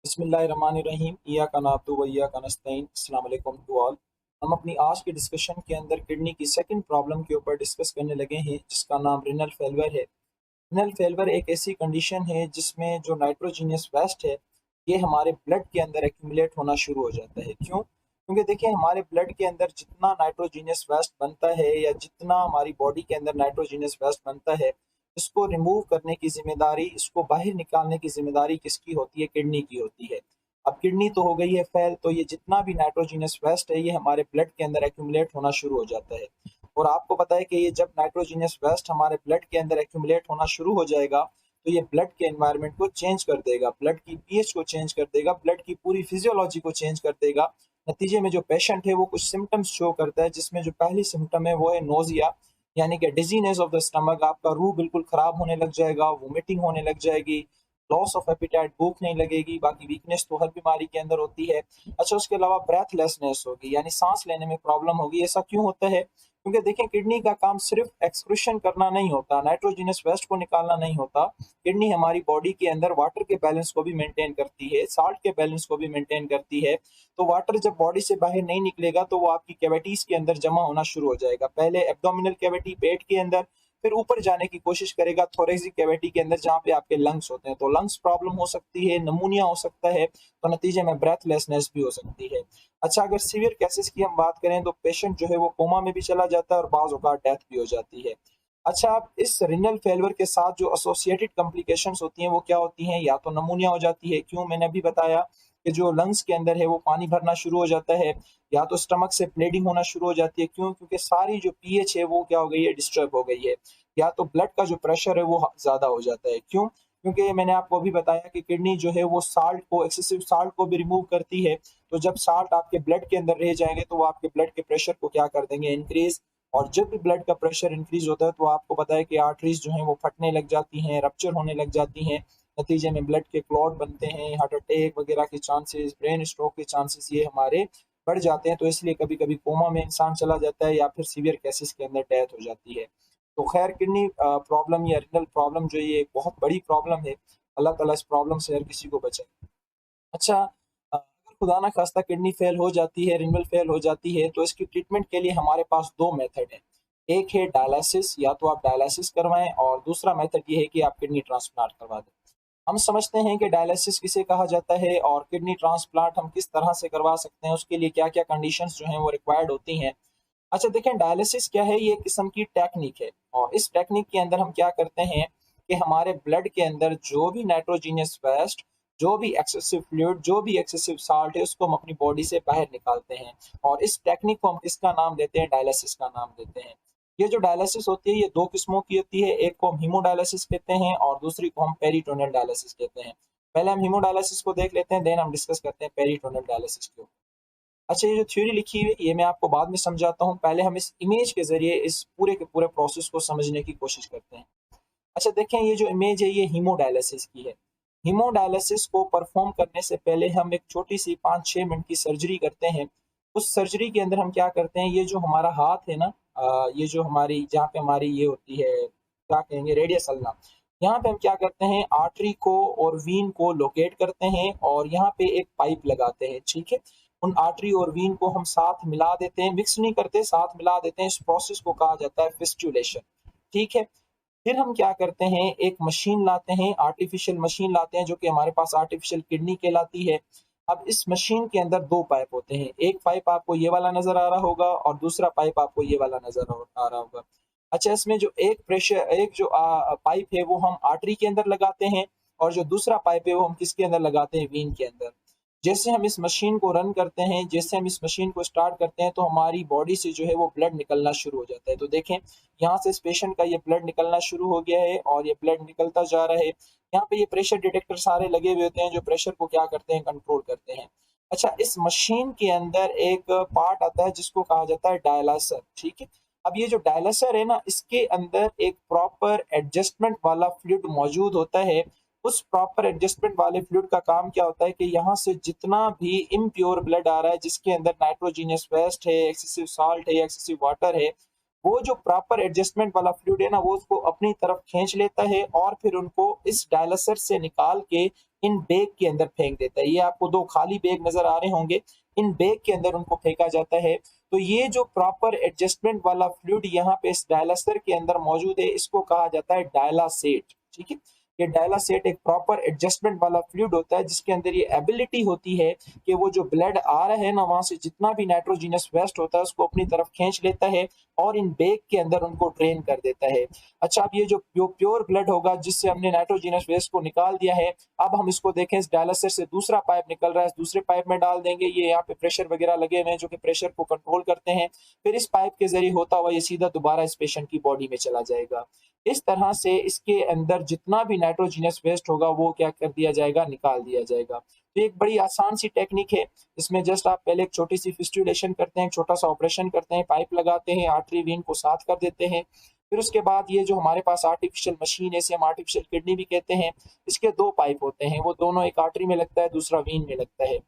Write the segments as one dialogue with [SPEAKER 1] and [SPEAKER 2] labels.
[SPEAKER 1] बिस्मिल्लाहिर्रहमानिर्रहीम इय्याका नअब्दु व इय्याका नस्तईन। अस्सलाम वालेकुम टू ऑल। हम अपनी आज की डिस्कशन के अंदर किडनी की सेकंड प्रॉब्लम के ऊपर डिस्कस करने लगे हैं, जिसका नाम रिनल फेल्योर है। रिनल फेल्योर एक ऐसी कंडीशन है जिसमें जो नाइट्रोजीनियस वेस्ट है, ये हमारे ब्लड के अंदर एक्यूमुलेट होना शुरू हो जाता है। क्यों? क्योंकि देखिए, हमारे ब्लड के अंदर जितना नाइट्रोजीनियस वेस्ट बनता है या जितना हमारी बॉडी के अंदर नाइट्रोजीनियस वेस्ट बनता है, इसको रिमूव करने की ज़िम्मेदारी, इसको बाहर निकालने की ज़िम्मेदारी किसकी होती है? किडनी की होती है। अब किडनी तो हो गई है फेल, तो ये जितना भी नाइट्रोजीनियस वेस्ट है, ये हमारे ब्लड के अंदर एक्यूमुलेट होना शुरू हो जाता है। और आपको पता है कि ये जब नाइट्रोजीनियस वेस्ट हमारे ब्लड के अंदर एक्यूमुलेट होना शुरू हो जाएगा, तो ये ब्लड के एनवायरनमेंट को चेंज कर देगा, ब्लड की पीएच को चेंज कर देगा, ब्लड की पूरी फिजियोलॉजी को चेंज कर देगा। नतीजे में जो पेशेंट है वो कुछ सिम्टम्स शो करता है, जिसमें जो पहली सिम्टम है वो है नोजिया, यानी कि डिजीनेस ऑफ द स्टमक। आपका रूह बिल्कुल खराब होने लग जाएगा, वोमिटिंग होने लग जाएगी, लॉस ऑफ एपिटाइट, भूख नहीं लगेगी। बाकी वीकनेस तो हर बीमारी के अंदर होती है। अच्छा, उसके अलावा ब्रेथलेसनेस होगी, यानी सांस लेने में प्रॉब्लम होगी। ऐसा क्यों होता है? क्योंकि देखें, किडनी का काम सिर्फ एक्सक्रीशन करना नहीं होता, नाइट्रोजीनियस वेस्ट को निकालना नहीं होता। किडनी हमारी बॉडी के अंदर वाटर के बैलेंस को भी मेंटेन करती है, साल्ट के बैलेंस को भी मेंटेन करती है। तो वाटर जब बॉडी से बाहर नहीं निकलेगा, तो वो आपकी कैविटीज के अंदर जमा होना शुरू हो जाएगा। पहले एब्डोमिनल कैविटी, पेट के अंदर, फिर ऊपर जाने की कोशिश करेगा थोरेसिक कैविटी के अंदर, जहाँ पे आपके लंग्स होते हैं। तो लंग्स प्रॉब्लम हो सकती है, नमूनिया हो सकता है, तो नतीजे में ब्रेथलेसनेस भी हो सकती है। अच्छा, अगर सीवियर केसेस की हम बात करें, तो पेशेंट जो है वो कोमा में भी चला जाता है और बाज़ औक़ात डेथ भी हो जाती है। अच्छा, अब इस रिनल फेल्योर के साथ जो एसोसिएटेड कॉम्प्लिकेशंस होती हैं, वो क्या होती हैं? या तो नमूनिया हो जाती है। क्यों? मैंने अभी बताया कि जो लंग्स के अंदर है वो पानी भरना शुरू हो जाता है। या तो स्टमक से ब्लीडिंग होना शुरू हो जाती है। क्यों? क्योंकि सारी जो पीएच है वो क्या हो गई है? डिस्टर्ब हो गई है। या तो ब्लड का जो प्रेशर है वो ज़्यादा हो जाता है। क्यों? क्योंकि मैंने आपको अभी बताया कि किडनी जो है वो साल्ट को, एक्सेसिव साल्ट को भी रिमूव करती है। तो जब साल्ट आपके ब्लड के अंदर रह जाएँगे, तो वो आपके ब्लड के प्रेशर को क्या कर देंगे? इंक्रीज़। और जब भी ब्लड का प्रेशर इंक्रीज़ होता है, तो आपको पता है कि आर्टरीज़ जो हैं वो फटने लग जाती हैं, रप्चर होने लग जाती हैं। नतीजे में ब्लड के क्लॉट बनते हैं, हार्ट अटैक वगैरह के चांसेस, ब्रेन स्ट्रोक के चांसेस ये हमारे बढ़ जाते हैं। तो इसलिए कभी-कभी कोमा में इंसान चला जाता है, या फिर सीवियर केसेस के अंदर डेथ हो जाती है। तो खैर, किडनी प्रॉब्लम या रिनल प्रॉब्लम जो है, ये एक बहुत बड़ी प्रॉब्लम है। अल्लाह ताला इस प्रॉब्लम से हर किसी को बचाए। अच्छा, अगर खुदा ना खास्ता किडनी फेल हो जाती है, रिनल फेल हो जाती है, तो इसकी ट्रीटमेंट के लिए हमारे पास 2 मेथड हैं। एक है डायलिसिस, या तो आप डायलिसिस करवाएँ, और दूसरा मेथड ये है कि आप किडनी ट्रांसप्लांट करवा दें। हम समझते हैं कि डायलिसिस किसे कहा जाता है और किडनी ट्रांसप्लांट हम किस तरह से करवा सकते हैं, उसके लिए क्या-क्या कंडीशंस जो हैं वो रिक्वायर्ड होती हैं। अच्छा देखें, डायलिसिस क्या है? ये एक किस्म की टेक्निक है, और इस टेक्निक के अंदर हम क्या करते हैं कि हमारे ब्लड के अंदर जो भी नाइट्रोजीनियस वेस्ट, जो भी एक्सेसिव फ्लूइड, जो भी एक्सेसिव साल्ट है, उसको हम अपनी बॉडी से बाहर निकालते हैं। और इस टेक्निक को हम किसका नाम देते हैं? डायलिसिस का नाम देते हैं। ये जो डायलिसिस होती है, ये 2 किस्मों की होती है। एक को हम हीमोडायलिसिस कहते हैं, और दूसरी को हम पेरिटोनियल डायलिसिस कहते हैं। पहले हम हीमोडायलिसिस को देख लेते हैं, देन हम डिस्कस करते हैं पेरिटोनियल डायलिसिस के ऊपर। अच्छा, ये जो थ्योरी लिखी हुई है, ये मैं आपको बाद में समझाता हूँ। पहले हम इस इमेज के ज़रिए इस पूरे के पूरे प्रोसेस को समझने की कोशिश करते हैं। अच्छा देखें, ये जो इमेज है, ये हीमोडायलिसिस की है। हीमोडायलिसिस को परफ़ॉर्म करने से पहले हम एक छोटी-सी 5-6 मिनट की सर्जरी करते हैं। उस सर्जरी के अंदर हम क्या करते हैं, ये जो हमारा हाथ है ना, ये जो हमारी, जहाँ पे हमारी ये होती है, क्या कहेंगे, रेडियस अल्ना, यहाँ पे हम क्या करते हैं, आर्टरी को और वीन को लोकेट करते हैं, और यहाँ पे एक पाइप लगाते हैं, ठीक है? उन आर्टरी और वीन को हम साथ मिला देते हैं, मिक्स नहीं करते, साथ मिला देते हैं। इस प्रोसेस को कहा जाता है फिस्टुलेशन, ठीक है? फिर हम क्या करते हैं, एक मशीन लाते हैं, आर्टिफिशियल मशीन लाते हैं, जो कि हमारे पास आर्टिफिशियल किडनी कहलाती है। अब इस मशीन के अंदर 2 पाइप होते हैं। एक पाइप आपको ये वाला नज़र आ रहा होगा, और दूसरा पाइप आपको ये वाला नज़र आ रहा होगा। अच्छा, इसमें जो एक जो पाइप है, वो हम आर्टरी के अंदर लगाते हैं, और जो दूसरा पाइप है वो हम किसके अंदर लगाते हैं? वेन के अंदर। जैसे हम इस मशीन को रन करते हैं, जैसे हम इस मशीन को स्टार्ट करते हैं, तो हमारी बॉडी से जो है वो ब्लड निकलना शुरू हो जाता है। तो देखें, यहाँ से इस पेशेंट का ये ब्लड निकलना शुरू हो गया है, और ये ब्लड निकलता जा रहा है। यहाँ पे ये प्रेशर डिटेक्टर सारे लगे हुए होते हैं, जो प्रेशर को क्या करते हैं? कंट्रोल करते हैं। अच्छा, इस मशीन के अंदर एक पार्ट आता है जिसको कहा जाता है डायलासर, ठीक है? अब ये जो डायलासर है ना, इसके अंदर एक प्रॉपर एडजस्टमेंट वाला फ्लूइड मौजूद होता है। उस प्रॉपर एडजस्टमेंट वाले फ्लूइड का काम क्या होता है कि यहाँ से जितना भी इम्प्योर ब्लड आ रहा है, जिसके अंदर नाइट्रोजीनियस वेस्ट है, एक्सेसिव साल्ट है या एक्सेसिव वाटर है, वो जो प्रॉपर एडजस्टमेंट वाला फ्लूइड है ना, वो उसको अपनी तरफ खींच लेता है और फिर उनको इस डायलिसर से निकाल के इन बैग के अंदर फेंक देता है। ये आपको 2 खाली बैग नज़र आ रहे होंगे, इन बैग के अंदर उनको फेंका जाता है। तो ये जो प्रॉपर एडजस्टमेंट वाला फ्लूइड यहाँ पे इस डायलिसर के अंदर मौजूद है, इसको कहा जाता है डायलासेट, ठीक है। ये डायलासेट एक प्रॉपर एडजस्टमेंट वाला फ्लूइड होता है जिसके अंदर ये एबिलिटी होती है कि वो जो ब्लड आ रहा है ना, वहां से जितना भी नाइट्रोजिनस वेस्ट होता है उसको अपनी तरफ खींच लेता है और इन बैग के अंदर उनको ड्रेन कर देता है। अच्छा, अब ये जो प्योर ब्लड होगा जिससे हमने नाइट्रोजिनस वेस्ट को निकाल दिया है, अब हम इसको देखें, इस डायलिसिस से दूसरा पाइप निकल रहा है, इस दूसरे पाइप में डाल देंगे। ये यहाँ पे प्रेशर वगैरह लगे हुए हैं जो कि प्रेशर को कंट्रोल करते हैं। फिर इस पाइप के जरिए होता हुआ ये सीधा दोबारा इस पेशेंट की बॉडी में चला जाएगा। इस तरह से इसके अंदर जितना भी नाइट्रोजिनस वेस्ट होगा वो क्या कर दिया जाएगा, निकाल दिया जाएगा। तो एक बड़ी आसान सी टेक्निक है। इसमें जस्ट आप पहले एक छोटी सी फिस्टुलेशन करते हैं, छोटा सा ऑपरेशन करते हैं, पाइप लगाते हैं, आर्टरी वेन को साथ कर देते हैं। फिर उसके बाद ये जो हमारे पास आर्टिफिशियल मशीन है, इसे हम आर्टिफिशियल किडनी भी कहते हैं, इसके 2 पाइप होते हैं, वो दोनों एक आर्टरी में लगता है, दूसरा वेन में लगता है।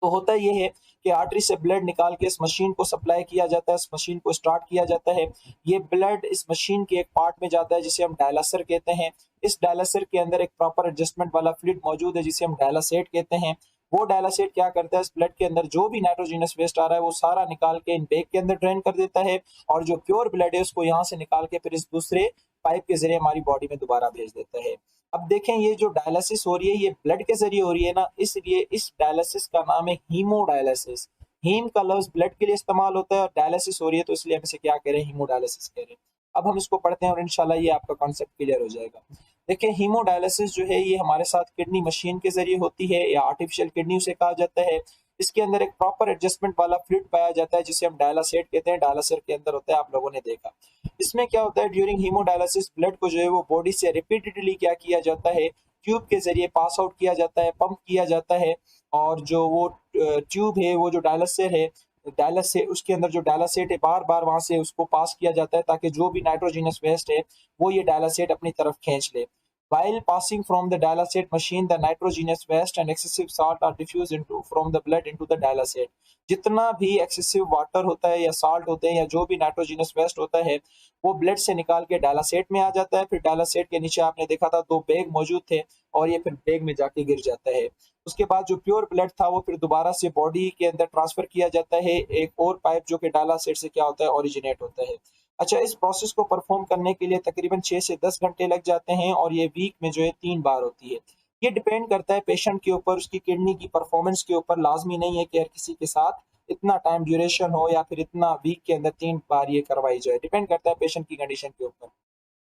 [SPEAKER 1] तो होता ये है कि आर्टरी से ब्लड निकाल के इस मशीन को सप्लाई किया जाता है, इस मशीन को स्टार्ट किया जाता है। ये ब्लड इस मशीन के एक पार्ट में जाता है जिसे हम डायलासर कहते हैं। इस डायलासर के अंदर एक प्रॉपर एडजस्टमेंट वाला फ्लूइड मौजूद है जिसे हम डायलासेट कहते हैं। वो डायलासेट क्या करता है, इस ब्लड के अंदर जो भी नाइट्रोजिनस वेस्ट आ रहा है वो सारा निकाल के इन बैग के अंदर ड्रेन कर देता है और जो प्योर ब्लड है उसको यहाँ से निकाल के फिर इस दूसरे पाइप के जरिए हमारी बॉडी में दोबारा भेज देता है। अब देखें, ये जो डायलिसिस हो रही है ये ब्लड के जरिए हो रही है ना, इसलिए इस डायलिसिस का नाम है हीमोडायलिसिस। हीम का लफ्ज ब्लड के लिए इस्तेमाल होता है और डायलिसिस हो रही है तो इसलिए हम इसे क्या कह रहे हैं, हीमोडायलिसिस कह रहे हैं। अब हम इसको पढ़ते हैं और इंशाल्लाह ये आपका कॉन्सेप्ट क्लियर हो जाएगा। देखिए, हीमोडायलिसिस जो है ये हमारे साथ किडनी मशीन के जरिए होती है या आर्टिफिशियल किडनी उसे कहा जाता है। इसके अंदर एक प्रॉपर एडजस्टमेंट वाला फ्लूइड पाया जाता है जिसे हम डायलासेट कहते हैं, डायलासर के अंदर होता है, आप लोगों ने देखा। इसमें क्या होता है, ड्यूरिंग हीमोडायलिसिस ब्लड को जो है वो बॉडी से रिपीटेडली क्या किया जाता है, ट्यूब के जरिए पास आउट किया जाता है, पंप किया जाता है। और जो वो ट्यूब है, वो जो डायलिसर है, डायलिस से उसके अंदर जो डायलासेट है बार बार वहां से उसको पास किया जाता है ताकि जो भी नाइट्रोजिनस वेस्ट है वो ये डायलासेट अपनी तरफ खींच ले। While passing from the dialysate machine, the nitrogenous waste and excessive salt are diffused into from the blood into the dialysate। जितना भी एक्सेसिव वाटर होता है या साल्ट होते हैं या जो भी नाइट्रोजिनस वेस्ट होता है वो ब्लड से निकाल के डायलासेट में आ जाता है। फिर डायलासेट के नीचे आपने देखा था 2 बैग मौजूद थे और ये फिर बैग में जाके गिर जाता है। उसके बाद जो प्योर ब्लड था वो फिर दोबारा से बॉडी के अंदर ट्रांसफर किया जाता है, एक और पाइप जो कि डायलासेट से क्या होता है, ओरिजिनेट होता है। अच्छा, इस प्रोसेस को परफॉर्म करने के लिए तकरीबन 6 से 10 घंटे लग जाते हैं और ये वीक में जो है 3 बार होती है। ये डिपेंड करता है पेशेंट के ऊपर, उसकी किडनी की परफॉर्मेंस के ऊपर। लाजमी नहीं है कि हर किसी के साथ इतना टाइम ड्यूरेशन हो या फिर इतना वीक के अंदर 3 बार ये करवाई जाए, डिपेंड करता है पेशेंट की कंडीशन के ऊपर।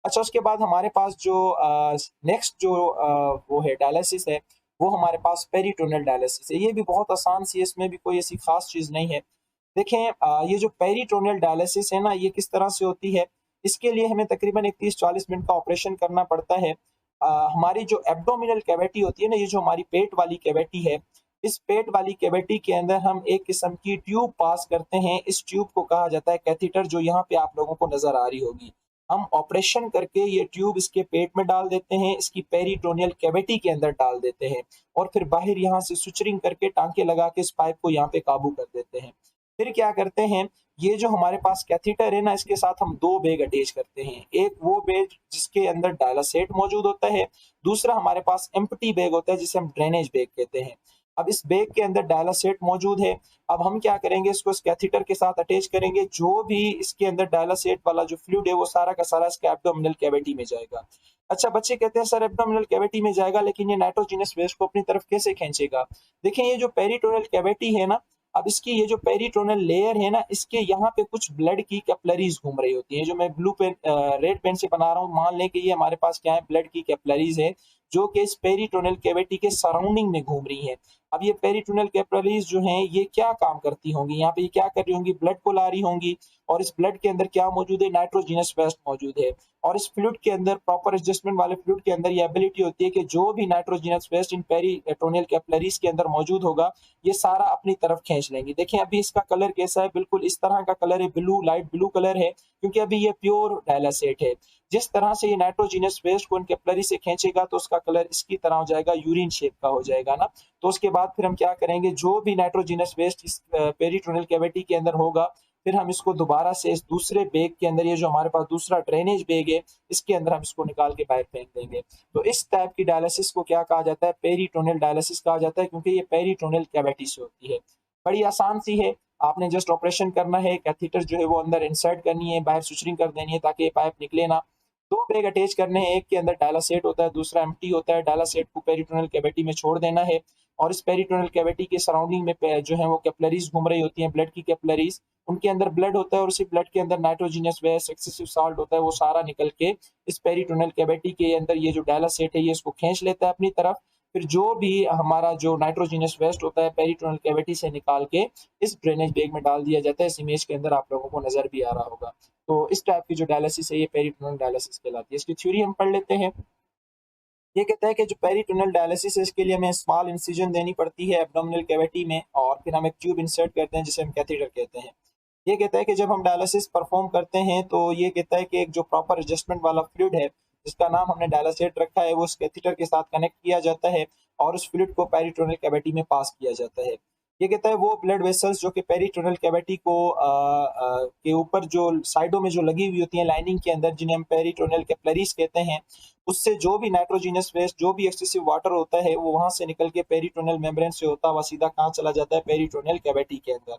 [SPEAKER 1] अच्छा, उसके बाद हमारे पास जो नेक्स्ट जो वो है डायलिसिस है, वो हमारे पास पेरिटोनियल डायलिसिस है। ये भी बहुत आसान सी है, इसमें भी कोई ऐसी खास चीज़ नहीं है। देखें, ये जो पेरिटोनियल डायलिसिस है ना, ये किस तरह से होती है, इसके लिए हमें तकरीबन एक 30-40 मिनट का ऑपरेशन करना पड़ता है। हमारी जो एब्डोमिनल कैविटी होती है ना, ये जो हमारी पेट वाली कैविटी है, इस पेट वाली कैविटी के अंदर हम एक किस्म की ट्यूब पास करते हैं। इस ट्यूब को कहा जाता है कैथीटर, जो यहाँ पे आप लोगों को नजर आ रही होगी। हम ऑपरेशन करके ये ट्यूब इसके पेट में डाल देते हैं, इसकी पेरिटोनियल कैविटी के अंदर डाल देते हैं और फिर बाहर यहाँ से सुचरिंग करके टांके लगा के इस पाइप को यहाँ पे काबू कर देते हैं। फिर क्या करते हैं, ये जो हमारे पास कैथीटर है ना, इसके साथ हम 2 बैग अटैच करते हैं। एक वो बैग जिसके अंदर डायलासेट मौजूद होता है, दूसरा हमारे पास एम्प्टी बैग होता है जिसे हम ड्रेनेज बैग कहते हैं। अब इस बैग के अंदर डायलासेट मौजूद है। अब हम क्या करेंगे, इसको इस कैथीटर के साथ अटैच करेंगे। जो भी इसके अंदर डायलासेट वाला जो फ्लूइड है वो सारा का सारा इसके एब्डोमिनल कैविटी में जाएगा। अच्छा, बच्चे कहते हैं सर एब्डोमिनल कैविटी में जाएगा लेकिन ये नाइट्रोजिनस वेस्ट को अपनी तरफ कैसे खींचेगा? देखिए, ये जो पेरिटोनियल कैविटी है ना, अब इसकी ये जो पेरिटोनल लेयर है ना, इसके यहाँ पे कुछ ब्लड की कैपिलरीज घूम रही होती है। जो मैं ब्लू पेन रेड पेन से बना रहा हूँ, मान लें कि ये हमारे पास क्या है, ब्लड की कैपिलरीज है जो कि इस पेरिटोनल कैविटी के सराउंडिंग में घूम रही है। अब ये पेरिटोनल कैपिलरीज जो हैं ये क्या काम करती होंगी, यहाँ पे ये क्या कर रही होंगी, ब्लड को ला रही होंगी और इस ब्लड के अंदर क्या मौजूद है, नाइट्रोजिनस वेस्ट मौजूद है। और इस फ्लूइड के अंदर, प्रॉपर एडजस्टमेंट वाले फ्लूइड के अंदर ये एबिलिटी होती है कि जो भी नाइट्रोजिनस वेस्ट इन पेरिटोनियल कैपिलरीज के अंदर मौजूद होगा ये सारा अपनी तरफ खींच लेंगे। देखें, अभी इसका कलर कैसा है, बिल्कुल इस तरह का कलर है, ब्लू, लाइट ब्लू कलर है, क्योंकि अभी ये प्योर डायलासेट है। जिस तरह से ये नाइट्रोजिनस वेस्ट को इन कैपिलरी से खींचेगा तो उसका कलर इसकी तरह हो जाएगा, यूरिन शेप का हो जाएगा ना। तो उसके बाद फिर हम क्या करेंगे, जो भी नाइट्रोजिनस वेस्ट इस पेरिटोनियल कैविटी के अंदर होगा फिर हम इसको दोबारा से इस दूसरे बैग के अंदर, ये जो हमारे पास दूसरा ड्रेनेज बैग है, इसके अंदर हम इसको निकाल के बाहर फेंक देंगे। तो इस टाइप की डायलिसिस को क्या कहा जाता है? पेरिटोनियल डायलिसिस कहा जाता है, क्योंकि ये पेरिटोनियल कैविटी से होती है। बड़ी आसान सी है, आपने जस्ट ऑपरेशन करना है, कैथीटर जो है वो अंदर इंसर्ट करनी है, बाहर सुचरिंग कर देनी है ताकि ये पाइप निकले ना। दो बैग अटैच करने हैं, एक के अंदर डायलासेट होता है, दूसरा एम्प्टी होता है। डायलासेट को पेरिटोनियल कैविटी में छोड़ देना है और इस पेरिटोनियल कैविटी के सराउंडिंग में जो है वो कैपिलरीज घूम रही होती हैं, ब्लड की कैपिलरीज, उनके अंदर ब्लड होता है और उसी ब्लड के अंदर नाइट्रोजिनस वेस्ट, एक्सेसिव साल्ट होता है, वो सारा निकल के इस पेरिटोनियल कैविटी के अंदर ये जो डायलासेट है ये इसको खींच लेता है अपनी तरफ। फिर जो भी हमारा जो नाइट्रोजिनस वेस्ट होता है पेरिटोनियल कैविटी से निकाल के इस ड्रेनेज बैग में डाल दिया जाता है। इस इमेज के अंदर आप लोगों को नजर भी आ रहा होगा। तो इस टाइप की जो डायलिसिस है ये पेरिटोनियल डायलिसिस कहलाती है। इसकी थ्योरी हम पढ़ लेते हैं। ये कहता है कि जो पेरिटोनियल डायलिसिस है इसके लिए हमें स्मॉल इंसिजन देनी पड़ती है एब्डोमिनल कैविटी में, और फिर हम एक ट्यूब इंसर्ट करते हैं जिसे हम कैथेटर कहते हैं। ये कहता है कि जब हम डायलिसिस परफॉर्म करते हैं तो ये कहता है कि एक जो प्रॉपर एडजस्टमेंट वाला फ्लूइड है जिसका नाम हमने डायलिसेट रखा है वो उस कैथेटर के साथ कनेक्ट किया जाता है और उस फ्लूइड को पेरिटोनियल कैविटी में पास किया जाता है। ये कहता है वो ब्लड वेसल्स जो कि पेरिटोनियल कैविटी को के ऊपर जो साइडों में जो लगी हुई होती हैं लाइनिंग के अंदर, जिन्हें हम पेरिटोनियल कैपिलरीज कहते हैं, उससे जो भी नाइट्रोजिनस वेस्ट, जो भी एक्सेसिव वाटर होता है वो वहां से निकल के पेरिटोनियल मेम्ब्रेन से होता हुआ सीधा कहाँ चला जाता है? पेरिटोनियल कैविटी के अंदर।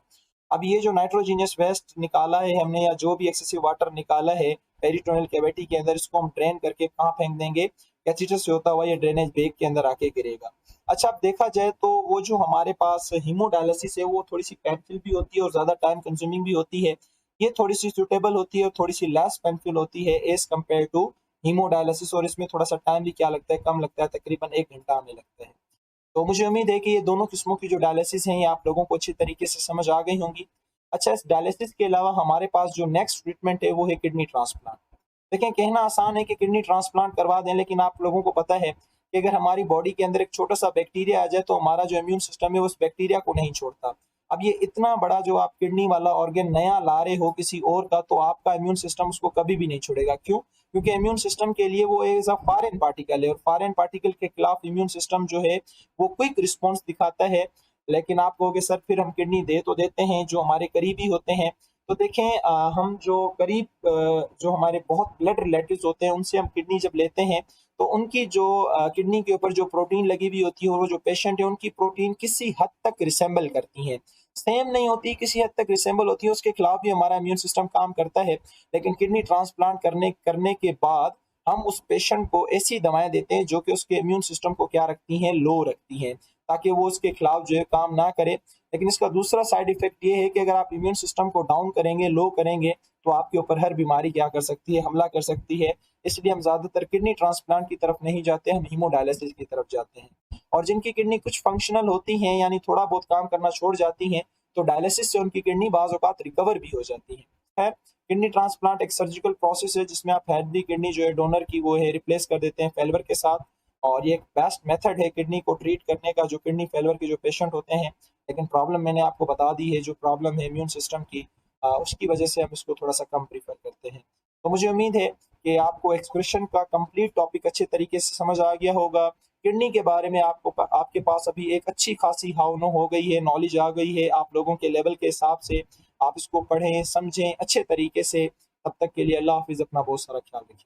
[SPEAKER 1] अब ये जो नाइट्रोजिनस वेस्ट निकाला है हमने या जो भी एक्सेसिव वाटर निकाला है पेरिटोनियल कैविटी के अंदर, इसको हम ड्रेन करके कहाँ फेंक देंगे? कैथेटर से होता हुआ ये ड्रेनेज बैग के अंदर आके गिरेगा। अच्छा, अब देखा जाए तो वो जो हमारे पास हीमोडायलिसिस है वो थोड़ी सी पेनफुल भी होती है और ज्यादा टाइम कंज्यूमिंग भी होती है। ये थोड़ी सी सुटेबल होती है और थोड़ी सी लेस पेनफुल होती है एज कम्पेयर टू हीमोडायलिसिस, और इसमें थोड़ा सा टाइम भी क्या लगता है? कम लगता है, तकरीबन 1 घंटा हमें लगता है। तो मुझे उम्मीद है कि ये दोनों किस्मों की जो डायलिसिस हैं ये आप लोगों को अच्छी तरीके से समझ आ गई होंगी। अच्छा, इस डायलिसिस के अलावा हमारे पास जो नेक्स्ट ट्रीटमेंट है वो है किडनी ट्रांसप्लांट। देखें, कहना आसान है कि किडनी ट्रांसप्लांट करवा दें, लेकिन आप लोगों को पता है कि अगर हमारी बॉडी के अंदर एक छोटा सा बैक्टीरिया आ जाए तो हमारा जो इम्यून सिस्टम है उस बैक्टीरिया को नहीं छोड़ता। अब ये इतना बड़ा जो आप किडनी वाला ऑर्गन नया ला रहे हो किसी और का, तो आपका इम्यून सिस्टम उसको कभी भी नहीं छोड़ेगा। क्यों? क्योंकि इम्यून सिस्टम के लिए वो एज अ फॉरेन पार्टिकल है और फॉरेन पार्टिकल के खिलाफ इम्यून सिस्टम जो है वो क्विक रिस्पॉन्स दिखाता है। लेकिन आप कहोगे सर फिर हम किडनी दे तो देते हैं जो हमारे करीबी होते हैं। तो देखें, हम जो करीब जो हमारे बहुत ब्लड रिलेटिव्स होते हैं उनसे हम किडनी जब लेते हैं तो उनकी जो किडनी के ऊपर जो प्रोटीन लगी हुई होती है और वो जो पेशेंट है उनकी प्रोटीन किसी हद तक रिसेंबल करती हैं। सेम नहीं होती, किसी हद तक रिसेंबल होती है, उसके खिलाफ भी हमारा इम्यून सिस्टम काम करता है। लेकिन किडनी ट्रांसप्लांट करने करने के बाद हम उस पेशेंट को ऐसी दवाएं देते हैं जो कि उसके इम्यून सिस्टम को क्या रखती हैं? लो रखती हैं, ताकि वो उसके खिलाफ जो है काम ना करे। लेकिन इसका दूसरा साइड इफेक्ट ये है कि अगर आप इम्यून सिस्टम को डाउन करेंगे, लो करेंगे, तो आपके ऊपर हर बीमारी क्या कर सकती है? हमला कर सकती है। इसलिए हम ज्यादातर किडनी ट्रांसप्लांट की तरफ नहीं जाते, हम हीमोडायलिसिस की तरफ जाते हैं। और जिनकी किडनी कुछ फंक्शनल होती हैं यानी थोड़ा बहुत काम करना छोड़ जाती हैं, तो डायलिसिस से उनकी किडनी बाज औकात रिकवर भी हो जाती है। किडनी ट्रांसप्लांट एक सर्जिकल प्रोसेस है जिसमें आप हेल्दी किडनी जो है डोनर की वो है रिप्लेस कर देते हैं फेल्वर के साथ, और ये एक बेस्ट मेथड है किडनी को ट्रीट करने का जो किडनी फेल्वर के जो पेशेंट होते हैं। लेकिन प्रॉब्लम मैंने आपको बता दी है, जो प्रॉब्लम है इम्यून सिस्टम की, उसकी वजह से हम इसको थोड़ा सा कम प्रीफर करते हैं। तो मुझे उम्मीद है कि आपको एक्सप्रेशन का कंप्लीट टॉपिक अच्छे तरीके से समझ आ गया होगा। किडनी के बारे में आपको आपके पास अभी एक अच्छी खासी हाव नो हो गई है, नॉलेज आ गई है आप लोगों के लेवल के हिसाब से। आप इसको पढ़ें, समझें अच्छे तरीके से। तब तक के लिए अल्लाह हाफिज़, अपना बहुत सारा ख्याल रखें।